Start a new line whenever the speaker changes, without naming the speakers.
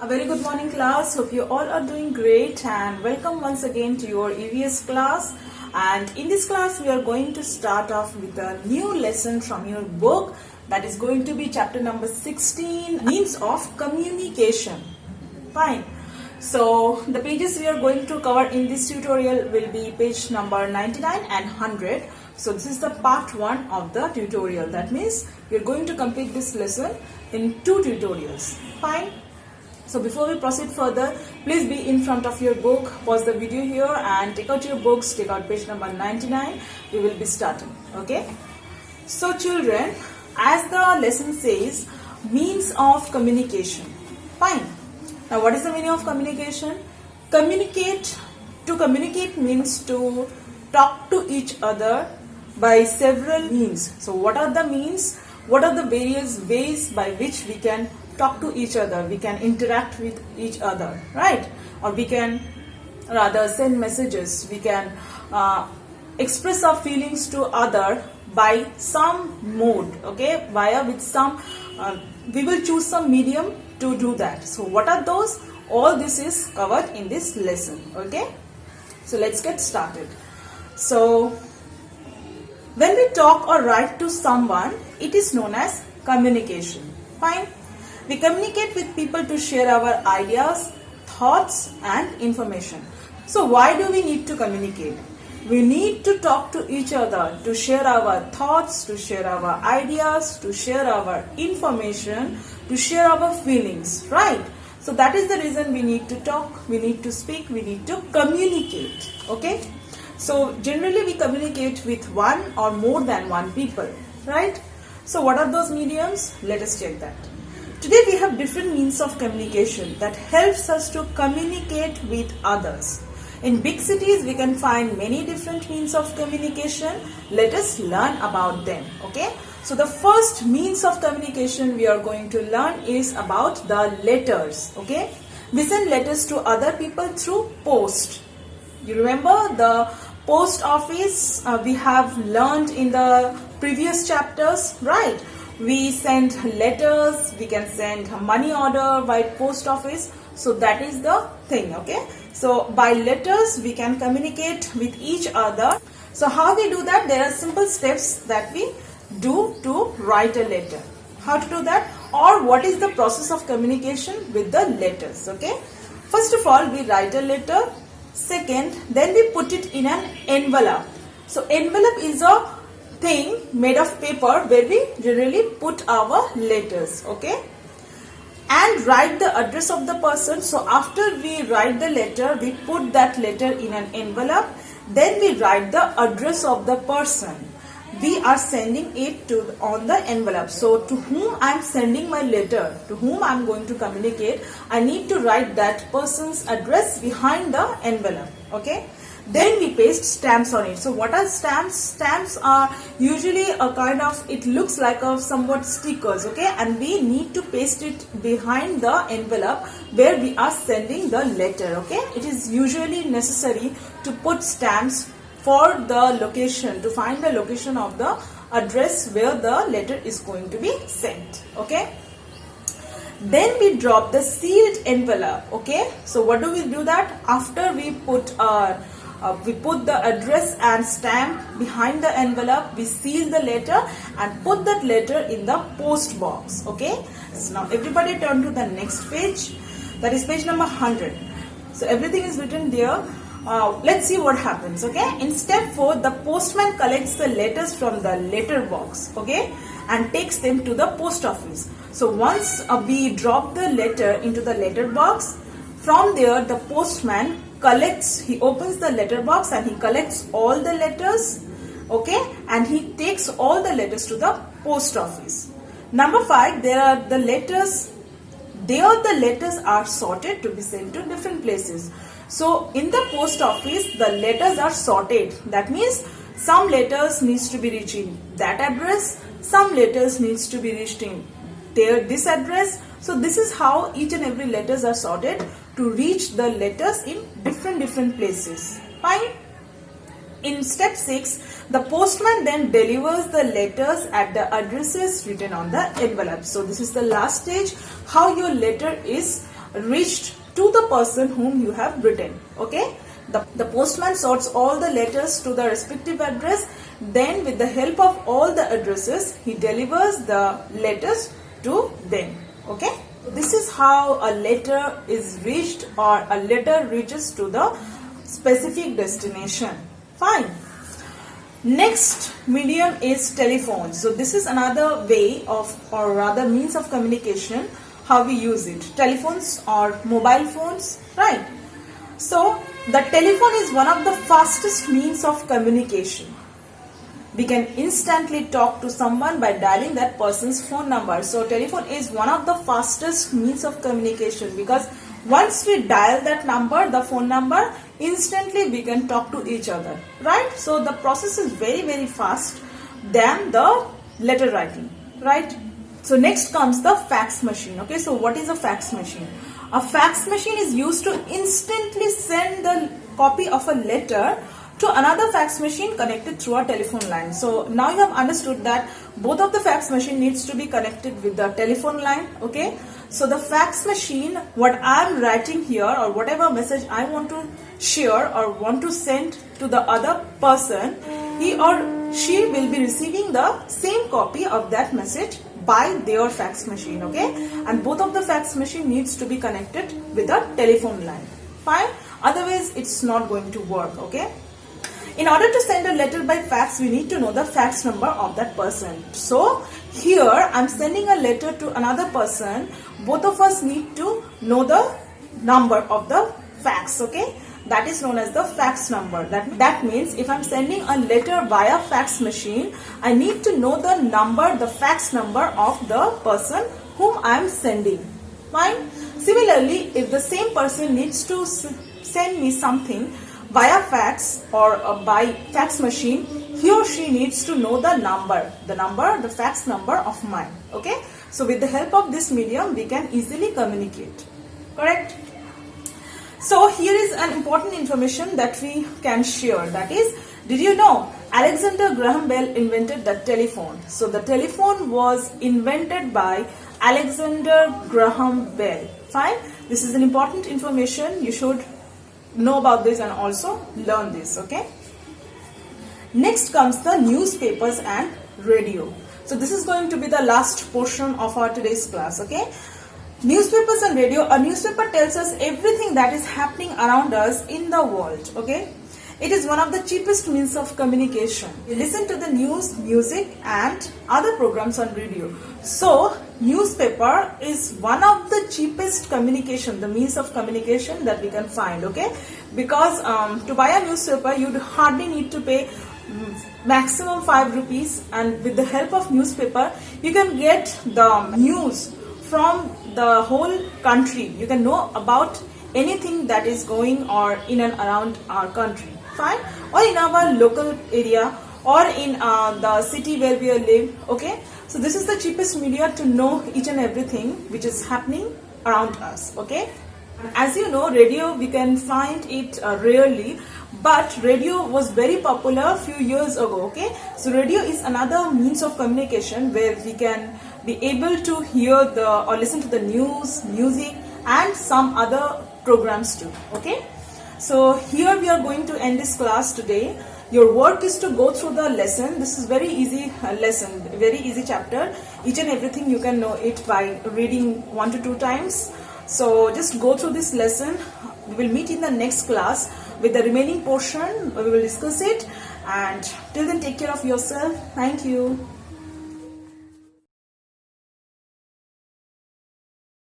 A very good morning class. Hope you all are doing great and welcome once again to your EVS class. And in this class we are going to start off with a new lesson from your book, that is going to be chapter number 16, means of communication. Fine. So the pages we are going to cover in this tutorial will be page number 99 and 100. So this is the part 1 of the tutorial. That means we are going to complete this lesson in 2 tutorials. Fine. So before we proceed further, please be in front of your book, pause the video here and take out your books, take out page number 99. We will be starting. Okay. So children, as the lesson says, means of communication. Fine. Now what is the meaning of communication? To communicate means to talk to each other by several means. So what are the means? What are the various ways by which we can talk to each other, we can interact with each other, right? Or we can rather send messages, we can express our feelings to other by some mode, okay? We will choose some medium to do that. So what are those? All this is covered in this lesson, okay? So let's get started. So when we talk or write to someone, it is known as communication. Fine. We communicate with people to share our ideas, thoughts and information. So why do we need to communicate? We need to talk to each other, to share our thoughts, to share our ideas, to share our information, to share our feelings, right? So that is the reason we need to talk, we need to speak, we need to communicate, okay? So generally we communicate with one or more than one people, right? So what are those mediums? Let us check that. Today we have different means of communication that helps us to communicate with others. In big cities we can find many different means of communication. Let us learn about them, okay? So the first means of communication we are going to learn is about the letters, okay? We send letters to other people through post. You remember the post office we have learned in the previous chapters, right? We send letters, we can send money order by post office. So that is the thing, okay? So by letters we can communicate with each other. So how we do that? There are simple steps that we do to write a letter. How to do that? Or what is the process of communication with the letters, okay? First of all, we write a letter. Second, then we put it in an envelope. So envelope is a thing made of paper where we generally put our letters, okay? And write the address of the person. So after we write the letter, we put that letter in an envelope. Then we write the address of the person we are sending it to on the envelope. So to whom I am sending my letter, to whom I am going to communicate, I need to write that person's address behind the envelope, okay? Then we paste stamps on it. So what are stamps? Stamps are usually a kind of, it looks like a somewhat stickers, okay? And we need to paste it behind the envelope where we are sending the letter, okay? It is usually necessary to put stamps for the location, to find the location of the address where the letter is going to be sent, okay? Then we drop the sealed envelope, okay? So what do we do that? After we put the address and stamp behind the envelope, we seal the letter and put that letter in the post box, okay? So now everybody turn to the next page, that is page number 100. So everything is written there. Let's see what happens, okay? In step 4, the postman collects the letters from the letter box, okay? And takes them to the post office. So once we drop the letter into the letter box, from there the postman collects, he opens the letter box and he collects all the letters, okay? And he takes all the letters to the post office. Number 5, there are the letters. There the letters are sorted to be sent to different places. So in the post office, the letters are sorted. That means some letters needs to be reaching that address, some letters needs to be reaching this address. So this is how each and every letters are sorted to reach the letters in different places. Fine. In step 6, the postman then delivers the letters at the addresses written on the envelope. So this is the last stage, how your letter is reached to the person whom you have written. Okay. The postman sorts all the letters to the respective address. Then with the help of all the addresses, he delivers the letters to them. Okay. This is how a letter is reached, or a letter reaches to the specific destination. Fine. Next medium is telephone. So this is another way of, or rather means of communication, how we use it. Telephones or mobile phones, right? So the telephone is one of the fastest means of communication. We can instantly talk to someone by dialing that person's phone number. So telephone is one of the fastest means of communication, because once we dial that number, the phone number, instantly we can talk to each other, right? So the process is very, very fast than the letter writing, right? So next comes the fax machine. Okay, so what is a fax machine? A fax machine is used to instantly send the copy of a letter to another fax machine connected through a telephone line. So now you have understood that both of the fax machine needs to be connected with the telephone line. Okay, so the fax machine, what I am writing here, or whatever message I want to share or want to send to the other person, he or she will be receiving the same copy of that message by their fax machine. Okay, and both of the fax machine needs to be connected with a telephone line. Fine, otherwise it's not going to work. Okay. In order to send a letter by fax, we need to know the fax number of that person. So here I'm sending a letter to another person. Both of us need to know the number of the fax. Okay, that is known as the fax number. That means if I'm sending a letter via fax machine, I need to know the number, the fax number of the person whom I'm sending. Fine. Similarly, if the same person needs to send me something via fax or by fax machine, he or she needs to know the fax number of mine. Okay, so with the help of this medium, we can easily communicate. Correct? So here is an important information that we can share. That is, did you know Alexander Graham Bell invented the telephone? So the telephone was invented by Alexander Graham Bell. Fine. This is an important information. You should know about this and also learn this. Okay. Next comes the newspapers and radio. So this is going to be the last portion of our today's class. Okay. Newspapers and radio. A newspaper tells us everything that is happening around us in the world. Okay. It is one of the cheapest means of communication. You listen to the news, music and other programs on radio. So newspaper is one of the cheapest communication, the means of communication that we can find. Okay, because to buy a newspaper you hardly need to pay maximum 5 rupees, and with the help of newspaper you can get the news from the whole country. You can know about anything that is going or in and around our country. Fine, or in our local area, or in the city where we live. Okay, so this is the cheapest media to know each and everything which is happening around us. Okay, as you know, radio we can find it rarely, but radio was very popular a few years ago. Okay, so radio is another means of communication where we can be able to hear or listen to the news, music and some other programs too. Okay, so here we are going to end this class today. Your work is to go through the lesson. This is very easy lesson, very easy chapter. Each and everything you can know it by reading 1 to 2 times. So just go through this lesson. We will meet in the next class with the remaining portion. We will discuss it, and till then take care of yourself. Thank you.